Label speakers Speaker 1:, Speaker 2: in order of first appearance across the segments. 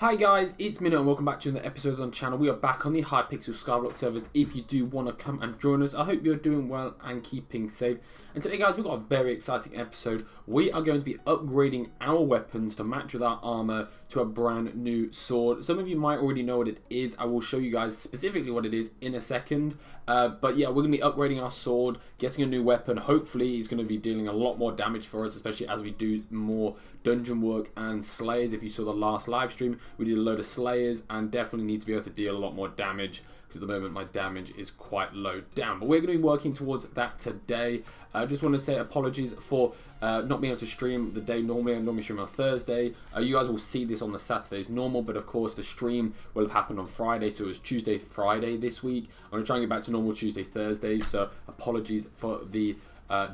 Speaker 1: Hi guys, it's Mino and welcome back to another episode on the channel. We are back on the Hypixel Skyblock servers. If you do want to come and join us, I hope you're doing well and keeping safe. And today guys, we've got a very exciting episode. We are going to be upgrading our weapons to match with our armor to a brand new sword. Some of you might already know what it is. I will show you guys specifically what it is in a second. But yeah, we're going to be upgrading our sword, getting a new weapon. Hopefully it's going to be dealing a lot more damage for us, especially as we do more dungeon work and slayers. If you saw the last live stream, we did a load of slayers and definitely need to be able to deal a lot more damage, because at the moment my damage is quite low down. But we're going to be working towards that today. I just want to say apologies for not being able to stream the day normally. I normally stream on Thursday. You guys will see this on the Saturdays normal, but of course the stream will have happened on Friday, so it was Tuesday, Friday this week. I'm going to try and get back to normal Tuesday, Thursdays, so apologies for the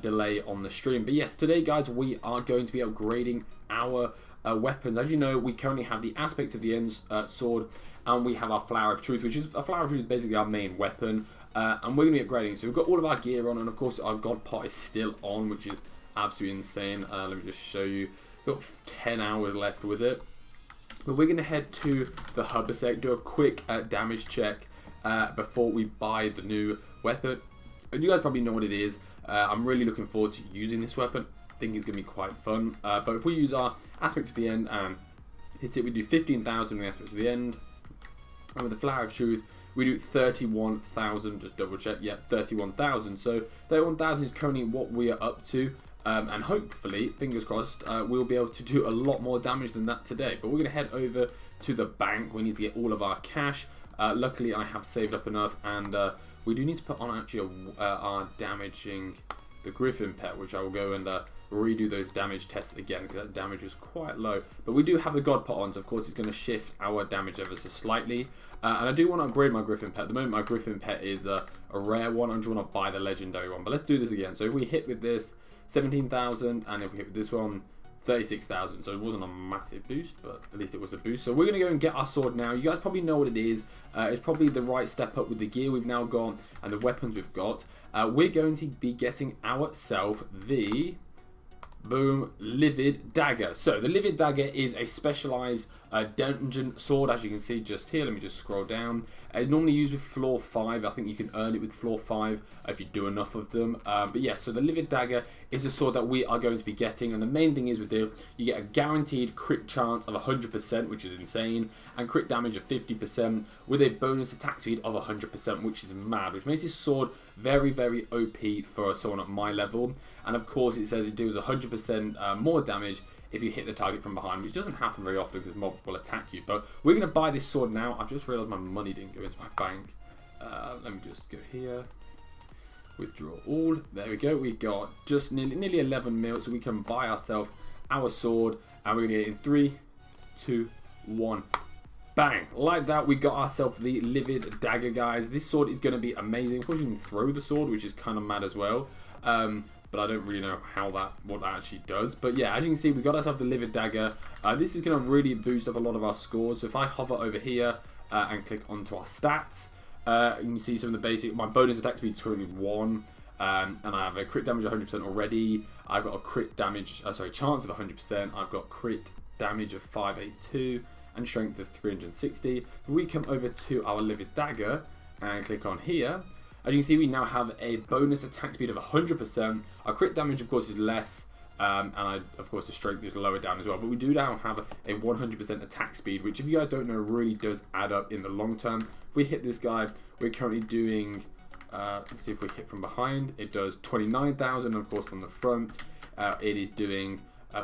Speaker 1: delay on the stream. But yes, today guys, we are going to be upgrading our weapons. As you know, we currently have the Aspect of the End sword, and we have our Flower of Truth, which is a Flower of Truth is basically our main weapon. And we're going to be upgrading. So we've got all of our gear on, and of course our God Pot is still on, which is absolutely insane. Let me just show you. We've got 10 hours left with it. But we're going to head to the hub a sec, do a quick damage check before we buy the new weapon. And you guys probably know what it is. I'm really looking forward to using this weapon. I think it's going to be quite fun. But if we use our Aspect of the End and hit it, we do 15,000 in the Aspect of the End. And with the Flower of Truth, we do 31,000, just double check, yep, 31,000. So 31,000 is currently what we are up to. And hopefully, fingers crossed, we'll be able to do a lot more damage than that today. But we're going to head over to the bank. We need to get all of our cash. Luckily, I have saved up enough, and we do need to put on actually our damaging the Griffin pet, which I will go and redo those damage tests again, because that damage was quite low. But we do have the God Pot on, so of course it's going to shift our damage ever so slightly. And I do want to upgrade my Griffin pet. At the moment my Griffin pet is a rare one. I just want to buy the legendary one. But let's do this again. So if we hit with this, 17,000, and if we hit with this one, 36,000. So it wasn't a massive boost, but at least it was a boost. So we're going to go and get our sword now. You guys probably know what it is. It's probably the right step up with the gear we've now got and the weapons we've got. We're going to be getting ourselves the boom, Livid Dagger. So the Livid Dagger is a specialized dungeon sword, as you can see just here. Let me just scroll down. It's normally used with floor 5. I think you can earn it with floor 5 if you do enough of them. But yeah, so the Livid Dagger is a sword that we are going to be getting, and the main thing is with it, you get a guaranteed crit chance of 100%, which is insane, and crit damage of 50% with a bonus attack speed of 100%, which is mad, which makes this sword very, very OP for someone at my level. And of course it says it deals 100% more damage if you hit the target from behind, which doesn't happen very often because mob will attack you. But we're going to buy this sword now. I've just realised my money didn't go into my bank. Let me just go here. Withdraw all. There we go. We got just nearly 11 mil, so we can buy ourselves our sword. And we're going to get it in 3, 2, 1. Bang! Like that, we got ourselves the Livid Dagger, guys. This sword is going to be amazing. Of course, you can throw the sword, which is kind of mad as well. But I don't really know what that actually does. But yeah, as you can see, we got ourselves the Livid Dagger. This is going to really boost up a lot of our scores. So if I hover over here and click onto our stats, you can see some of the basic. My bonus attack speed is currently 1, and I have a crit damage of 100% already. I've got a crit damage, chance of 100%. I've got crit damage of 582 and strength of 360. If we come over to our Livid Dagger and click on here, as you can see, we now have a bonus attack speed of 100%. Our crit damage, of course, is less, and of course, the strength is lower down as well. But we do now have a 100% attack speed, which, if you guys don't know, really does add up in the long term. If we hit this guy, we're currently doing, let's see if we hit from behind. It does 29,000, of course, from the front. It is doing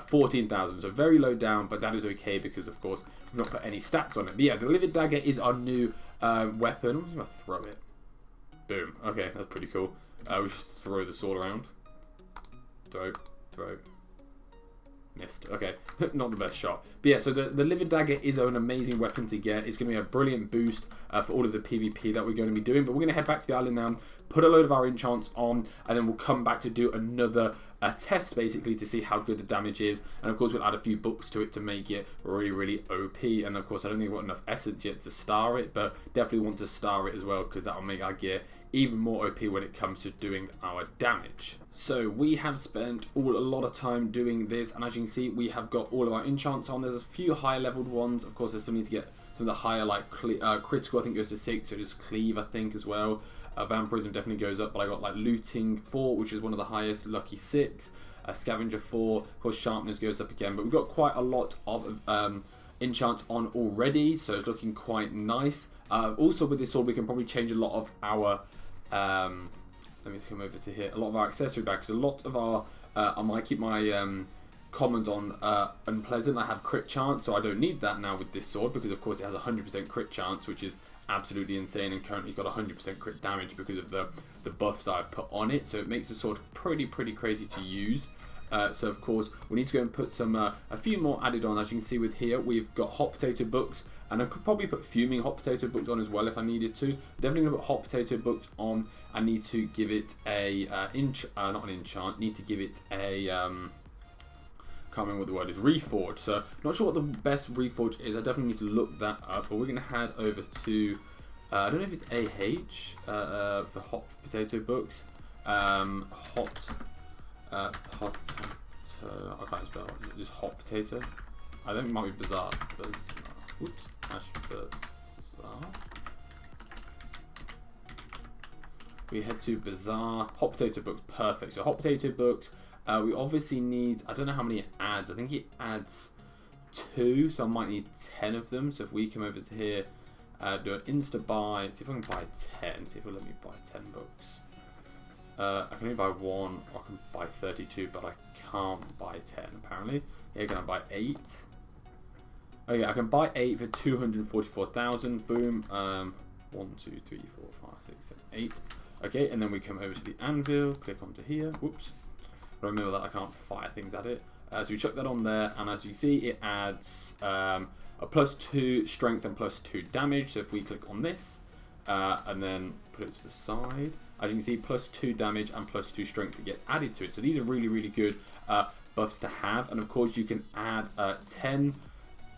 Speaker 1: 14,000, so very low down, but that is okay because, of course, we've not put any stats on it. But yeah, the Livid Dagger is our new weapon. I'm just going to throw it. Boom. Okay, that's pretty cool. We just throw the sword around. Throw. Missed. Okay, not the best shot. But yeah, so the Livid Dagger is an amazing weapon to get. It's going to be a brilliant boost for all of the PvP that we're going to be doing. But we're going to head back to the island now, put a load of our enchants on, and then we'll come back to do another test, basically, to see how good the damage is. And of course, we'll add a few books to it to make it really, really OP. And of course, I don't think I've got enough essence yet to star it, but definitely want to star it as well, because that will make our gear even more OP when it comes to doing our damage. So we have spent a lot of time doing this, and as you can see, we have got all of our enchants on. There's a few higher leveled ones. Of course, I still need to get some of the higher, like critical, I think goes to 6, so just cleave, I think, as well. Vampirism definitely goes up, but I got like looting 4, which is one of the highest, lucky 6. Scavenger 4, of course sharpness goes up again, but we've got quite a lot of enchants on already, so it's looking quite nice. Also with this sword we can probably change a lot of our let me just come over to here, a lot of our accessory bags. A lot of our I might keep my commons on unpleasant. I have crit chance, so I don't need that now with this sword, because of course it has 100% crit chance, which is absolutely insane, and currently got 100% crit damage because of the buffs I've put on it. So it makes the sword pretty crazy to use. So of course we need to go and put some a few more added on. As you can see with here, we've got hot potato books, and I could probably put fuming hot potato books on as well if I needed to. Definitely gonna put hot potato books on. I need to give it a not an enchant. Need to give it a can't remember what the word is, reforge. So not sure what the best reforge is. I definitely need to look that up. But we're gonna head over to I don't know if it's AH for hot potato books. Hot potato. I can't spell it. Just hot potato. I think it might be bizarre. Oops. Bizarre. We head to Bazaar. Hot potato books, perfect. So hot potato books. We obviously need, I don't know how many it adds. I think it adds 2, so I might need 10 of them. So if we come over to here, do an insta buy. See if I can buy 10. See if it'll let me buy 10 books. I can only buy 1. I can buy 32, but I can't buy 10 apparently. Here, can I buy 8? Oh yeah, I can buy 8 for 244,000. Boom. 1, 2, 3, 4, 5, 6, 7, 8. Okay, and then we come over to the anvil, click onto here. Whoops. Remember that I can't fire things at it. So we chuck that on there, and as you see, it adds a +2 strength and +2 damage. So if we click on this, and then put it to the side, as you can see, +2 damage and +2 strength that gets added to it. So these are really good buffs to have. And of course, you can add 10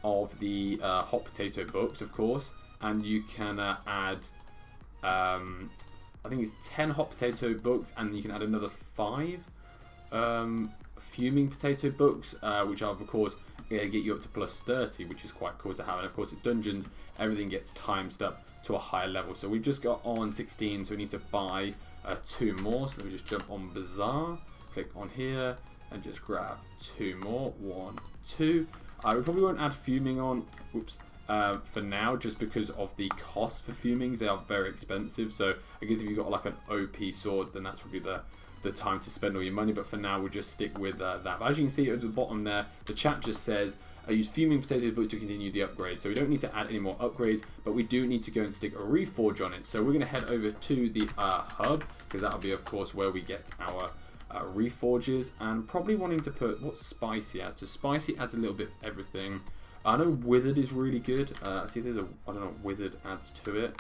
Speaker 1: of the hot potato books, of course, and you can add I think it's 10 hot potato books, and you can add another 5 fuming potato books, which are of course get you up to +30, which is quite cool to have. And of course at dungeons everything gets timed up to a higher level. So we've just got on 16, so we need to buy 2 more. So let me just jump on Bazaar, click on here, and just grab 2 more. 1, 2. We probably won't add fuming on. Whoops. For now, just because of the cost for fumings. They are very expensive, so I guess if you've got like an OP sword, then that's probably the time to spend all your money. But for now, we'll just stick with that. But as you can see at the bottom there, the chat just says I use fuming potato books to continue the upgrade. So we don't need to add any more upgrades, but we do need to go and stick a reforge on it. So we're going to head over to the hub, because that'll be of course where we get our reforges, and probably wanting to put what spicy adds. So spicy adds a little bit of everything. I know withered is really good. See if there's a, I don't know, withered adds to it.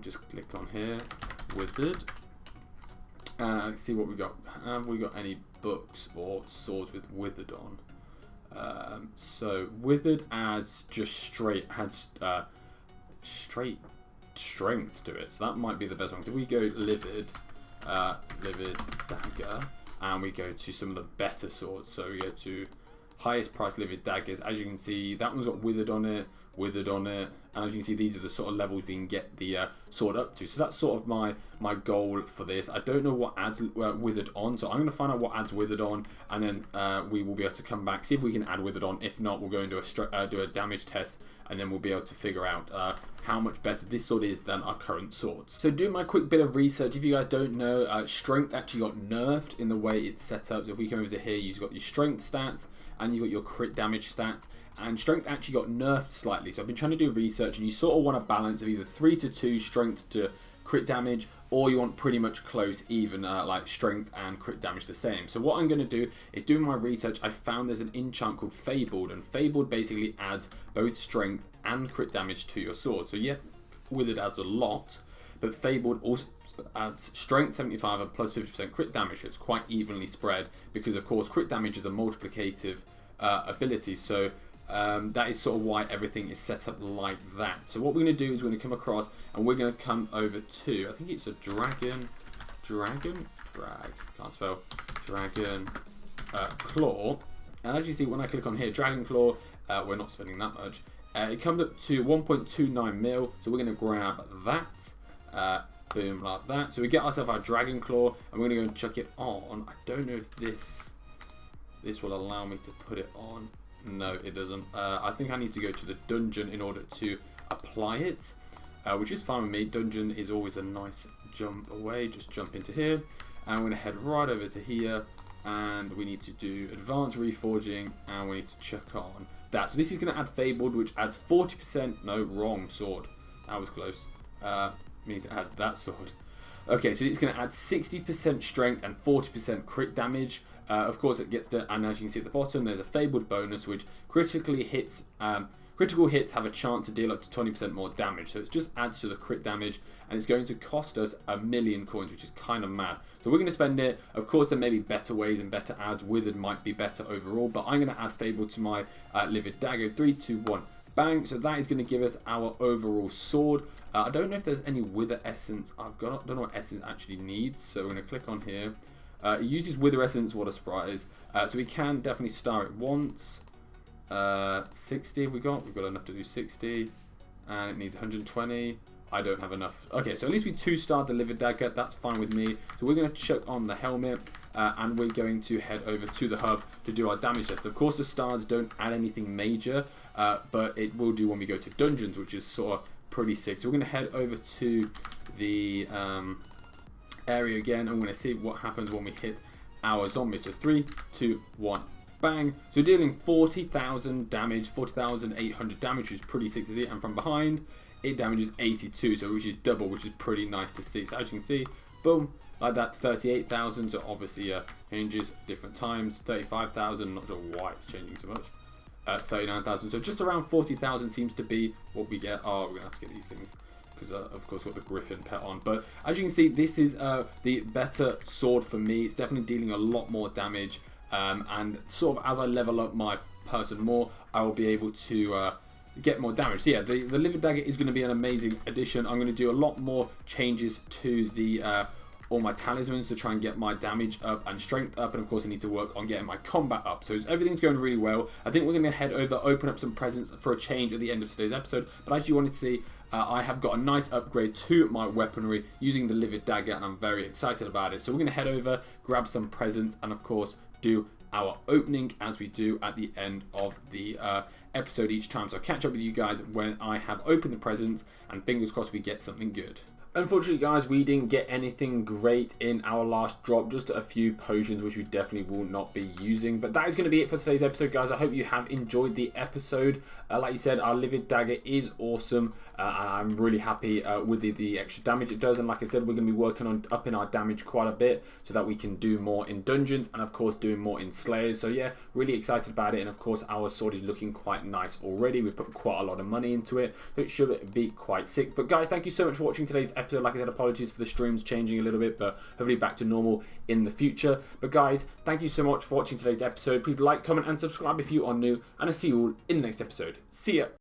Speaker 1: Just click on here, withered, and see what we got. Have we got any books or swords with withered on? So withered adds just straight straight strength to it. So that might be the best one. So we go livid dagger, and we go to some of the better swords. So we go to highest price Livid Daggers. As you can see, that one's got withered on it, and as you can see, these are the sort of levels we can get the sword up to. So that's sort of my goal for this. I don't know what adds withered on, so I'm going to find out what adds withered on, and then we will be able to come back, see if we can add withered on. If not, we'll go and do a damage test, and then we'll be able to figure out how much better this sword is than our current swords. So doing my quick bit of research, if you guys don't know, strength actually got nerfed in the way it's set up. So if we come over to here, you've got your strength stats, and you've got your crit damage stats, and strength actually got nerfed slightly. So I've been trying to do research, and you sort of want a balance of either 3-to-2 strength to crit damage, or you want pretty much close even, like strength and crit damage the same. So what I'm going to do is, doing my research, I found there's an enchant called Fabled, and Fabled basically adds both strength and crit damage to your sword. So yes, Withered adds a lot, but Fabled also adds strength 75 and plus 50% crit damage. So it's quite evenly spread, because of course crit damage is a multiplicative ability. So That is sort of why everything is set up like that. So what we're going to do is we're going to come across and we're going to come over to, I think it's a dragon, can't spell, dragon claw. And as you see, when I click on here, dragon claw, we're not spending that much. It comes up to 1.29 mil, so we're going to grab that, boom, like that. So we get ourselves our dragon claw, and we're going to go and chuck it on. I don't know if this will allow me to put it on. No, it doesn't. I think I need to go to the dungeon in order to apply it, which is fine with me. Dungeon is always a nice jump away. Just jump into here, and we're going to head right over to here, and we need to do advanced reforging, and we need to chuck on that. So this is going to add Fabled, which adds 40%. No, wrong sword. That was close. We need to add that sword. Okay, so it's going to add 60% strength and 40% crit damage. Of course, it gets to, and as you can see at the bottom, there's a Fabled bonus, which critical hits have a chance to deal up to 20% more damage. So it just adds to the crit damage, and it's going to cost us 1,000,000 coins, which is kind of mad. So we're going to spend it. Of course, there may be better ways and better adds. Withered might be better overall, but I'm going to add Fabled to my Livid Dagger. 3, 2, 1, bang. So that is going to give us our overall sword. I don't know if there's any Wither Essence. I don't know what Essence actually needs, so we're going to click on here. It uses Wither Essence, what a surprise. So we can definitely star it once. 60 have we got? We've got enough to do 60. And it needs 120. I don't have enough. Okay, so at least we 2-starred the Livid Dagger. That's fine with me. So we're going to chuck on the helmet. And we're going to head over to the hub to do our damage test. Of course, the stars don't add anything major. But it will do when we go to dungeons, which is sort of pretty sick. So we're going to head over to the area again. I'm going to see what happens when we hit our zombies. So 3, 2, 1, bang. So dealing 40,000 damage, 40,800 damage, which is pretty sick to see. And from behind, it damages 82, so which is double, which is pretty nice to see. So as you can see, boom, like that, 38,000. So obviously changes different times. 35,000. Not sure why it's changing so much. 39,000. So just around 40,000 seems to be what we get. Oh, we're gonna have to get these things because of course we've got the Griffin pet on. But as you can see, this is the better sword for me. It's definitely dealing a lot more damage. And sort of as I level up my person more, I will be able to get more damage. So yeah, the Livid Dagger is going to be an amazing addition. I'm going to do a lot more changes to the all my talismans to try and get my damage up and strength up, and of course I need to work on getting my combat up. So everything's going really well. I think we're going to head over, open up some presents for a change at the end of today's episode. But as you wanted to see, I have got a nice upgrade to my weaponry using the Livid Dagger, and I'm very excited about it. So we're going to head over, grab some presents, and of course do our opening as we do at the end of the episode each time. So I'll catch up with you guys when I have opened the presents, and fingers crossed we get something good. Unfortunately, guys, we didn't get anything great in our last drop, just a few potions, which we definitely will not be using. But that is going to be it for today's episode, guys. I hope you have enjoyed the episode. Like you said, our Livid Dagger is awesome, and I'm really happy with the extra damage it does. And like I said, we're going to be working on upping our damage quite a bit so that we can do more in dungeons and, of course, doing more in Slayers. So, yeah, really excited about it. And, of course, our sword is looking quite nice already. We put quite a lot of money into it, so it should be quite sick. But, guys, thank you so much for watching today's episode. Like I said, apologies for the streams changing a little bit, but hopefully back to normal in the future. But guys, thank you so much for watching today's episode. Please like, comment and subscribe if you are new, and I'll see you all in the next episode. See ya!